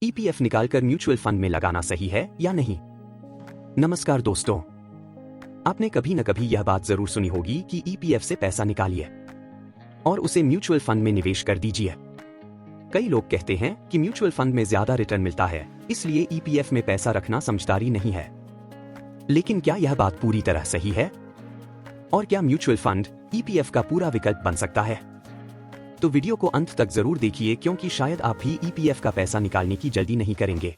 EPF निकालकर mutual fund में लगाना सही है या नहीं। नमस्कार दोस्तों, आपने कभी न कभी यह बात जरूर सुनी होगी कि ईपीएफ से पैसा निकालिए और उसे म्यूचुअल फंड में निवेश कर दीजिए। कई लोग कहते हैं कि म्यूचुअल फंड में ज्यादा रिटर्न मिलता है, इसलिए ईपीएफ में पैसा रखना समझदारी नहीं है। लेकिन क्या यह बात पूरी तरह सही है? और क्या म्यूचुअल फंड ईपीएफ का पूरा विकल्प बन सकता है? तो वीडियो को अंत तक जरूर देखिए, क्योंकि शायद आप भी ईपीएफ का पैसा निकालने की जल्दी नहीं करेंगे।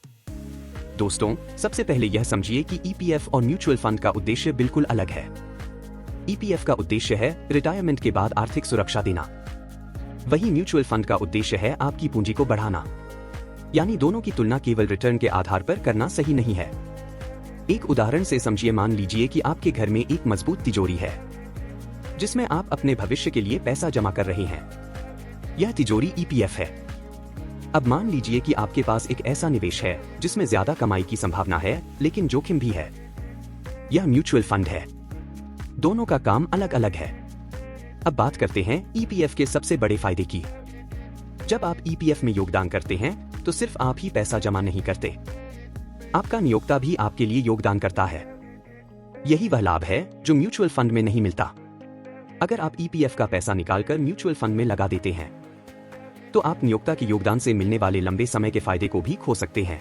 दोस्तों, सबसे पहले यह समझिए कि ईपीएफ और म्यूचुअल फंड का उद्देश्य बिल्कुल अलग है। ईपीएफ का उद्देश्य है रिटायरमेंट के बाद आर्थिक सुरक्षा देना, वहीं म्यूचुअल फंड का उद्देश्य है आपकी पूंजी को बढ़ाना। यानी दोनों की तुलना केवल रिटर्न के आधार पर करना सही नहीं है। एक उदाहरण से समझिए। मान लीजिए कि आपके घर में एक मजबूत तिजोरी है जिसमें आप अपने भविष्य के लिए पैसा जमा कर रहे हैं। यह तिजोरी ईपीएफ है। अब मान लीजिए कि आपके पास एक ऐसा निवेश है जिसमें ज्यादा कमाई की संभावना है लेकिन जोखिम भी है। यह म्यूचुअल फंड है। दोनों का काम अलग अलग है। अब बात करते हैं ईपीएफ के सबसे बड़े फायदे की। जब आप ईपीएफ में योगदान करते हैं तो सिर्फ आप ही पैसा जमा नहीं करते, आपका नियोक्ता भी आपके लिए योगदान करता है। यही वह लाभ है जो म्यूचुअल फंड में नहीं मिलता। अगर आप ईपीएफ का पैसा निकालकर म्यूचुअल फंड में लगा देते हैं तो आप नियोक्ता के योगदान से मिलने वाले लंबे समय के फायदे को भी खो सकते हैं।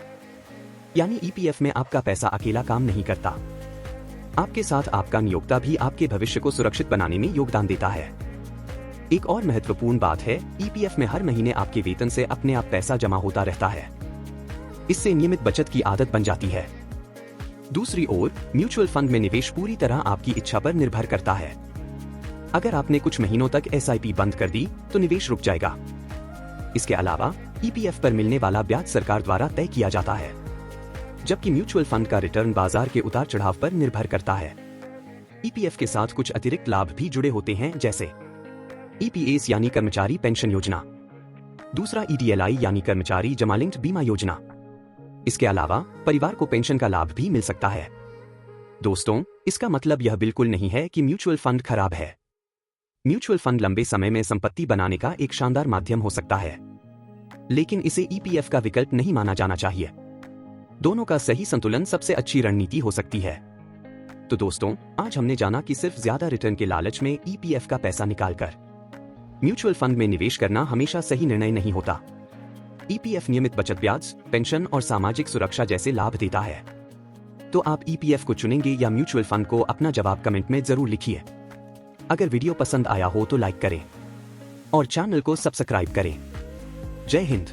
यानी ईपीएफ में आपका पैसा अकेला काम नहीं करता, आपके साथ आपका नियोक्ता भी आपके भविष्य को सुरक्षित बनाने में योगदान देता है। एक और महत्वपूर्ण बात है, ईपीएफ में हर महीने आपके वेतन से अपने आप पैसा जमा होता रहता है। इससे नियमित बचत की आदत बन जाती है। दूसरी ओर म्यूचुअल फंड में निवेश पूरी तरह आपकी इच्छा पर निर्भर करता है। अगर आपने कुछ महीनों तक एसआईपी बंद कर दी तो निवेश रुक जाएगा। इसके अलावा ईपीएफ पर मिलने वाला ब्याज सरकार द्वारा तय किया जाता है, जबकि म्यूचुअल फंड का रिटर्न बाजार के उतार चढ़ाव पर निर्भर करता है। ईपीएफ के साथ कुछ अतिरिक्त लाभ भी जुड़े होते हैं, जैसे ईपीएस यानी कर्मचारी पेंशन योजना, दूसरा ईडीएलआई यानी कर्मचारी जमा लिंक्ड बीमा योजना। इसके अलावा परिवार को पेंशन का लाभ भी मिल सकता है। दोस्तों, इसका मतलब यह बिल्कुल नहीं है कि म्यूचुअल फंड खराब है। म्यूचुअल फंड लंबे समय में संपत्ति बनाने का एक शानदार माध्यम हो सकता है, लेकिन इसे ईपीएफ का विकल्प नहीं माना जाना चाहिए। दोनों का सही संतुलन सबसे अच्छी रणनीति हो सकती है। तो दोस्तों, आज हमने जाना कि सिर्फ ज्यादा रिटर्न के लालच में ईपीएफ का पैसा निकालकर म्यूचुअल फंड में निवेश करना हमेशा सही निर्णय नहीं होता। ईपीएफ नियमित बचत, ब्याज, पेंशन और सामाजिक सुरक्षा जैसे लाभ देता है। तो आप ईपीएफ को चुनेंगे या म्यूचुअल फंड को? अपना जवाब कमेंट में जरूर लिखिए। अगर वीडियो पसंद आया हो तो लाइक करें और चैनल को सब्सक्राइब करें। जय हिंद।